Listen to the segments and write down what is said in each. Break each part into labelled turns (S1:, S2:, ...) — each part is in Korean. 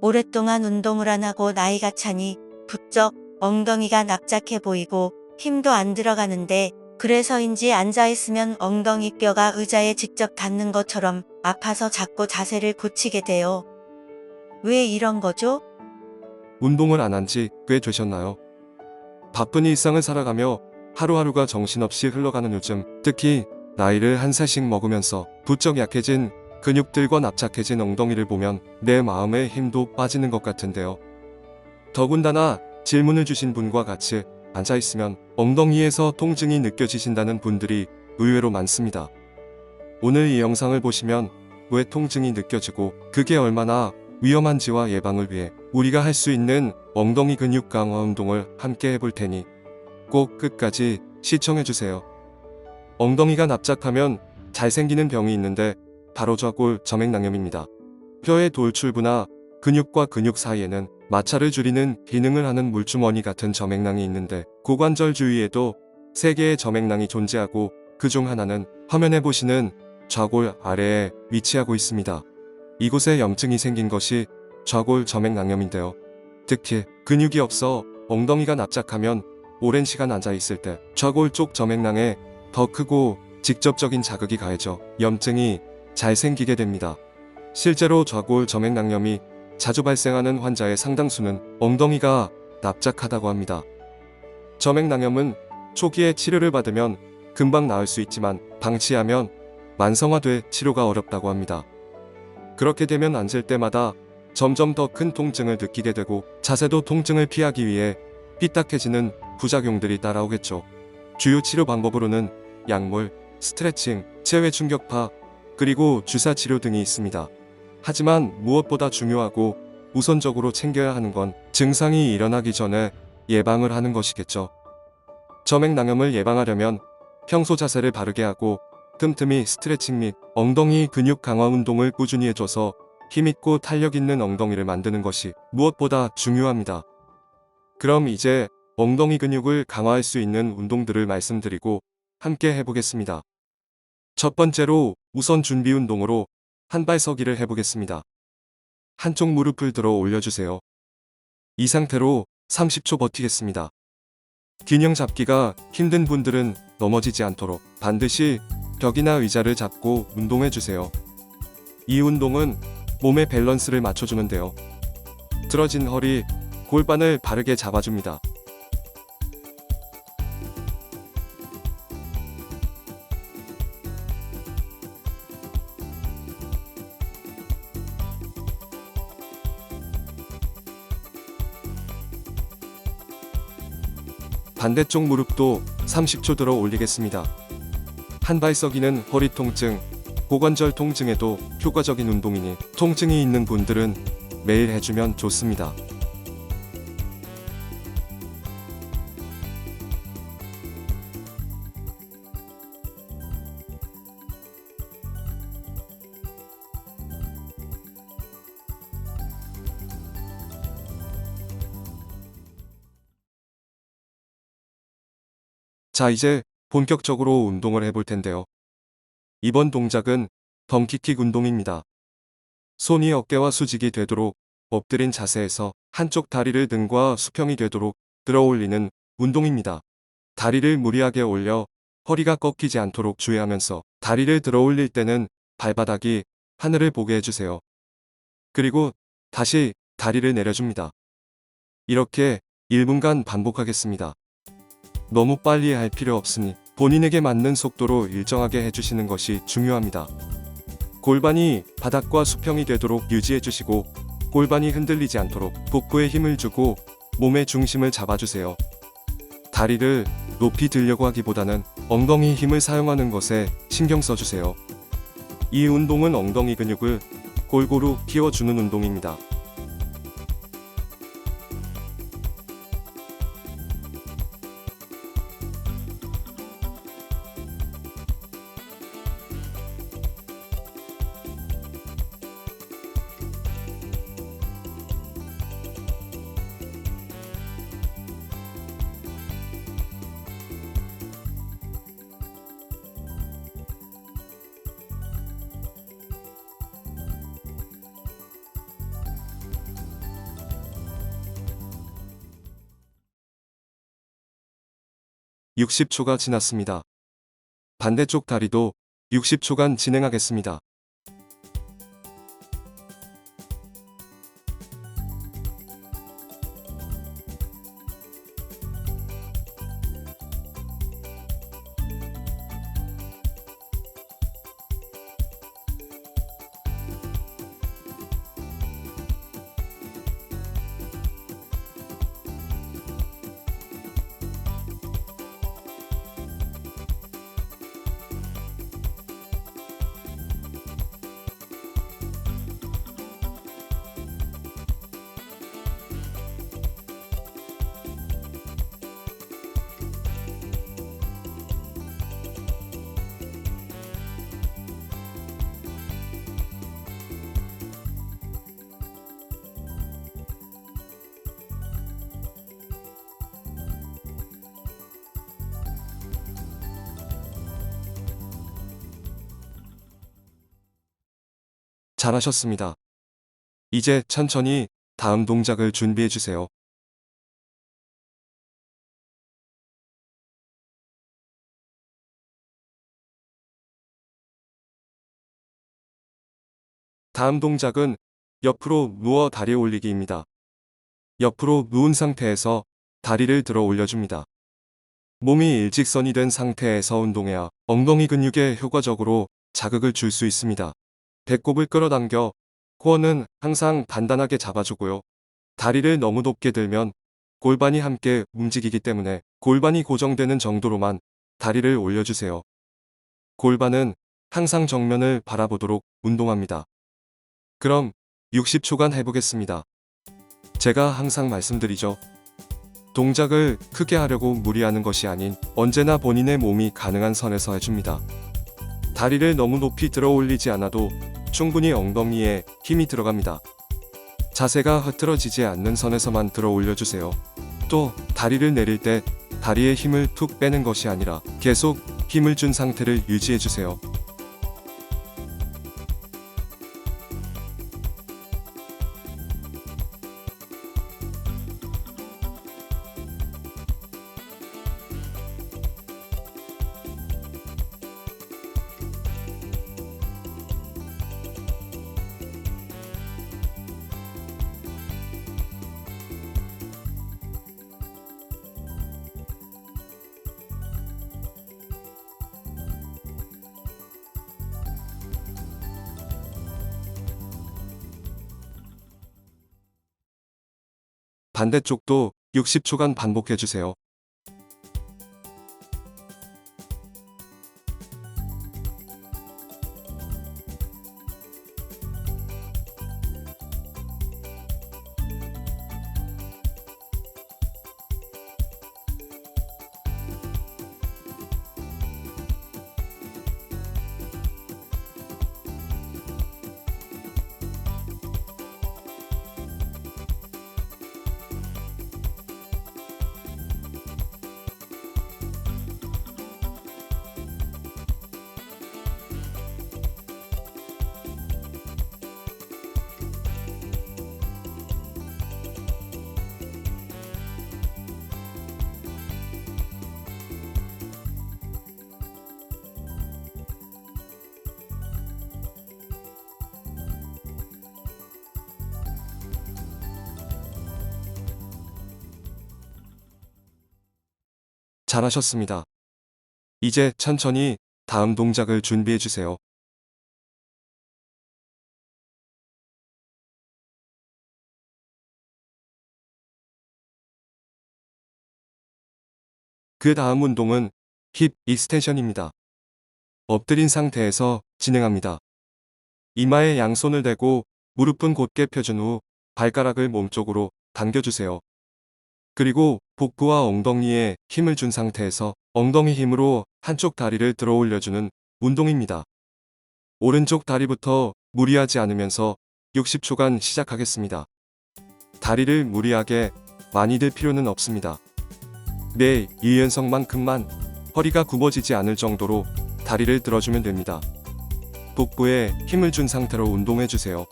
S1: 오랫동안 운동을 안 하고 나이가 차니 부쩍 엉덩이가 납작해 보이고 힘도 안 들어가는데 그래서인지 앉아있으면 엉덩이 뼈가 의자에 직접 닿는 것처럼 아파서 자꾸 자세를 고치게 돼요. 왜 이런 거죠?
S2: 운동을 안 한 지 꽤 되셨나요? 바쁜 일상을 살아가며 하루하루가 정신없이 흘러가는 요즘, 특히 나이를 한 살씩 먹으면서 부쩍 약해진 근육들과 납작해진 엉덩이를 보면 내 마음의 힘도 빠지는 것 같은데요. 더군다나 질문을 주신 분과 같이 앉아있으면 엉덩이에서 통증이 느껴지신다는 분들이 의외로 많습니다. 오늘 이 영상을 보시면 왜 통증이 느껴지고 그게 얼마나 위험한지와 예방을 위해 우리가 할 수 있는 엉덩이 근육 강화 운동을 함께 해볼 테니 꼭 끝까지 시청해주세요. 엉덩이가 납작하면 잘 생기는 병이 있는데 바로 좌골 점액낭염입니다. 뼈의 돌출부나 근육과 근육 사이에는 마찰을 줄이는 기능을 하는 물주머니 같은 점액낭이 있는데 고관절 주위에도 3개의 점액낭이 존재하고 그중 하나는 화면에 보시는 좌골 아래에 위치하고 있습니다. 이곳에 염증이 생긴 것이 좌골 점액낭염인데요. 특히 근육이 없어 엉덩이가 납작하면 오랜 시간 앉아있을 때 좌골 쪽 점액낭에 더 크고 직접적인 자극이 가해져 염증이 잘 생기게 됩니다. 실제로 좌골 점액낭염이 자주 발생하는 환자의 상당수는 엉덩이가 납작하다고 합니다. 점액낭염은 초기에 치료를 받으면 금방 나을 수 있지만 방치하면 만성화돼 치료가 어렵다고 합니다. 그렇게 되면 앉을 때마다 점점 더 큰 통증을 느끼게 되고 자세도 통증을 피하기 위해 삐딱해지는 부작용들이 따라오겠죠. 주요 치료 방법으로는 약물, 스트레칭, 체외 충격파, 그리고 주사 치료 등이 있습니다. 하지만 무엇보다 중요하고 우선적으로 챙겨야 하는 건 증상이 일어나기 전에 예방을 하는 것이겠죠. 점액낭염을 예방하려면 평소 자세를 바르게 하고 틈틈이 스트레칭 및 엉덩이 근육 강화 운동을 꾸준히 해줘서 힘있고 탄력있는 엉덩이를 만드는 것이 무엇보다 중요합니다. 그럼 이제 엉덩이 근육을 강화할 수 있는 운동들을 말씀드리고 함께 해보겠습니다. 첫 번째로 우선 준비 운동으로 한발서기를 해보겠습니다. 한쪽 무릎을 들어 올려주세요. 이 상태로 30초 버티겠습니다. 균형 잡기가 힘든 분들은 넘어지지 않도록 반드시 벽이나 의자를 잡고 운동해주세요. 이 운동은 몸의 밸런스를 맞춰주는데요. 틀어진 허리, 골반을 바르게 잡아줍니다. 반대쪽 무릎도 30초 들어 올리겠습니다. 한발서기는 허리 통증, 고관절 통증에도 효과적인 운동이니 통증이 있는 분들은 매일 해주면 좋습니다. 자, 이제 본격적으로 운동을 해볼 텐데요. 이번 동작은 덩키킥 운동입니다. 손이 어깨와 수직이 되도록 엎드린 자세에서 한쪽 다리를 등과 수평이 되도록 들어 올리는 운동입니다. 다리를 무리하게 올려 허리가 꺾이지 않도록 주의하면서 다리를 들어 올릴 때는 발바닥이 하늘을 보게 해주세요. 그리고 다시 다리를 내려줍니다. 이렇게 1분간 반복하겠습니다. 너무 빨리 할 필요 없으니 본인에게 맞는 속도로 일정하게 해주시는 것이 중요합니다. 골반이 바닥과 수평이 되도록 유지해주시고 골반이 흔들리지 않도록 복부에 힘을 주고 몸의 중심을 잡아주세요. 다리를 높이 들려고 하기보다는 엉덩이 힘을 사용하는 것에 신경 써주세요. 이 운동은 엉덩이 근육을 골고루 키워주는 운동입니다. 60초가 지났습니다. 반대쪽 다리도 60초간 진행하겠습니다. 잘하셨습니다. 이제 천천히 다음 동작을 준비해 주세요. 다음 동작은 옆으로 누워 다리 올리기입니다. 옆으로 누운 상태에서 다리를 들어 올려줍니다. 몸이 일직선이 된 상태에서 운동해야 엉덩이 근육에 효과적으로 자극을 줄 수 있습니다. 배꼽을 끌어당겨 코어는 항상 단단하게 잡아주고요. 다리를 너무 높게 들면 골반이 함께 움직이기 때문에 골반이 고정되는 정도로만 다리를 올려주세요. 골반은 항상 정면을 바라보도록 운동합니다. 그럼 60초간 해보겠습니다. 제가 항상 말씀드리죠. 동작을 크게 하려고 무리하는 것이 아닌 언제나 본인의 몸이 가능한 선에서 해줍니다. 다리를 너무 높이 들어 올리지 않아도 충분히 엉덩이에 힘이 들어갑니다. 자세가 흐트러지지 않는 선에서만 들어 올려주세요. 또 다리를 내릴 때 다리에 힘을 툭 빼는 것이 아니라 계속 힘을 준 상태를 유지해주세요. 반대쪽도 60초간 반복해주세요. 잘하셨습니다. 이제 천천히 다음 동작을 준비해 주세요. 그 다음 운동은 힙 익스텐션입니다. 엎드린 상태에서 진행합니다. 이마에 양손을 대고 무릎은 곧게 펴준 후 발가락을 몸쪽으로 당겨주세요. 그리고 복부와 엉덩이에 힘을 준 상태에서 엉덩이 힘으로 한쪽 다리를 들어 올려주는 운동입니다. 오른쪽 다리부터 무리하지 않으면서 60초간 시작하겠습니다. 다리를 무리하게 많이 들 필요는 없습니다. 내 유연성만큼만 허리가 굽어지지 않을 정도로 다리를 들어주면 됩니다. 복부에 힘을 준 상태로 운동해주세요.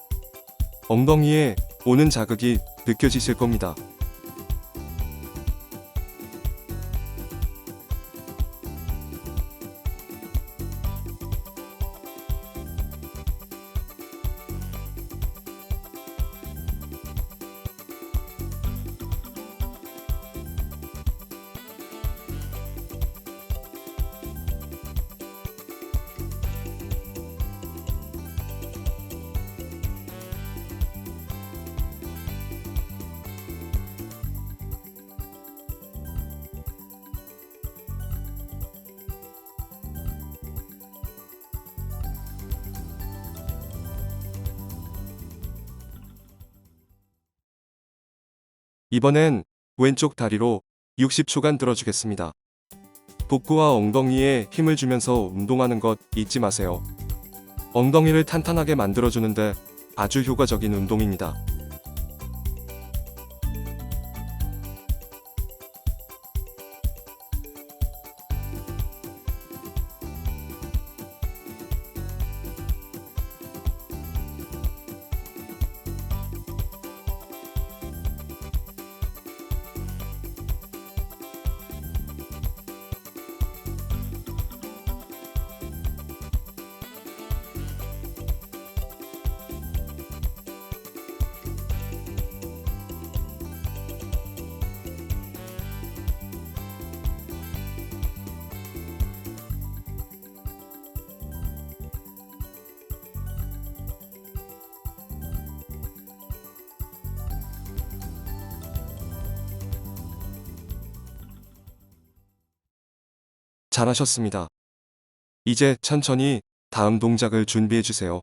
S2: 엉덩이에 오는 자극이 느껴지실 겁니다. 이번엔 왼쪽 다리로 60초간 들어주겠습니다. 복부와 엉덩이에 힘을 주면서 운동하는 것 잊지 마세요. 엉덩이를 탄탄하게 만들어주는데 아주 효과적인 운동입니다. 잘하셨습니다. 이제 천천히 다음 동작을 준비해 주세요.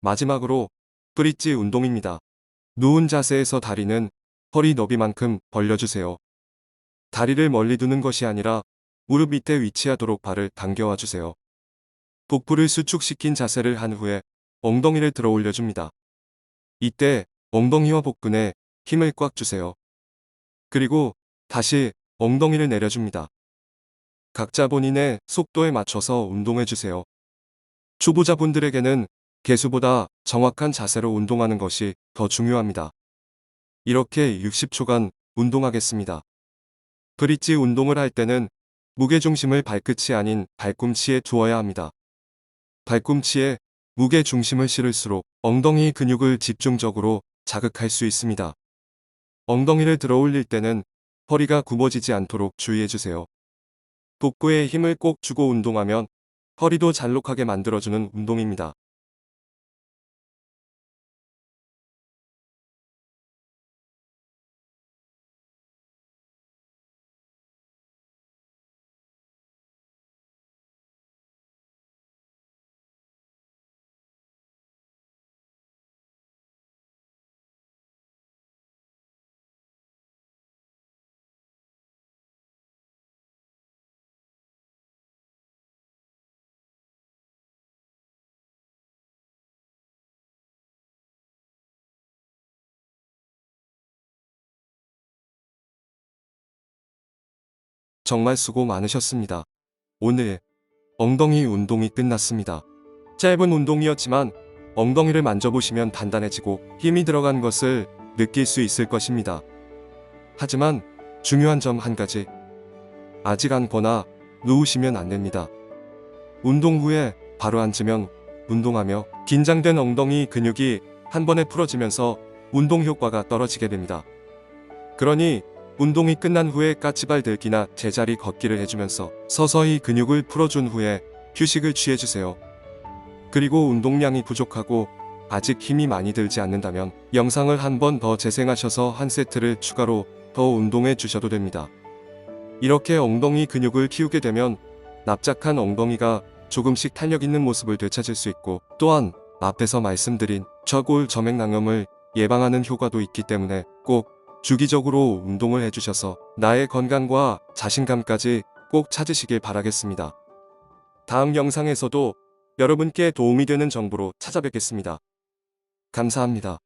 S2: 마지막으로 브릿지 운동입니다. 누운 자세에서 다리는 허리 너비만큼 벌려주세요. 다리를 멀리 두는 것이 아니라 무릎 밑에 위치하도록 발을 당겨와 주세요. 복부를 수축시킨 자세를 한 후에 엉덩이를 들어 올려줍니다. 이때 엉덩이와 복근에 힘을 꽉 주세요. 그리고 다시 엉덩이를 내려줍니다. 각자 본인의 속도에 맞춰서 운동해주세요. 초보자분들에게는 개수보다 정확한 자세로 운동하는 것이 더 중요합니다. 이렇게 60초간 운동하겠습니다. 브릿지 운동을 할 때는 무게중심을 발끝이 아닌 발꿈치에 두어야 합니다. 발꿈치에 무게중심을 실을수록 엉덩이 근육을 집중적으로 자극할 수 있습니다. 엉덩이를 들어 올릴 때는 허리가 굽어지지 않도록 주의해주세요. 복부에 힘을 꼭 주고 운동하면 허리도 잘록하게 만들어주는 운동입니다. 정말 수고 많으셨습니다. 오늘 엉덩이 운동이 끝났습니다. 짧은 운동이었지만 엉덩이를 만져보시면 단단해지고 힘이 들어간 것을 느낄 수 있을 것입니다. 하지만 중요한 점 한 가지. 아직 앉거나 누우시면 안 됩니다. 운동 후에 바로 앉으면 운동하며 긴장된 엉덩이 근육이 한 번에 풀어지면서 운동 효과가 떨어지게 됩니다. 그러니 운동이 끝난 후에 까치발 들기나 제자리 걷기를 해주면서 서서히 근육을 풀어준 후에 휴식을 취해주세요. 그리고 운동량이 부족하고 아직 힘이 많이 들지 않는다면 영상을 한 번 더 재생하셔서 한 세트를 추가로 더 운동해 주셔도 됩니다. 이렇게 엉덩이 근육을 키우게 되면 납작한 엉덩이가 조금씩 탄력 있는 모습을 되찾을 수 있고, 또한 앞에서 말씀드린 저골 점액낭염을 예방하는 효과도 있기 때문에 꼭 주기적으로 운동을 해주셔서 나의 건강과 자신감까지 꼭 찾으시길 바라겠습니다. 다음 영상에서도 여러분께 도움이 되는 정보로 찾아뵙겠습니다. 감사합니다.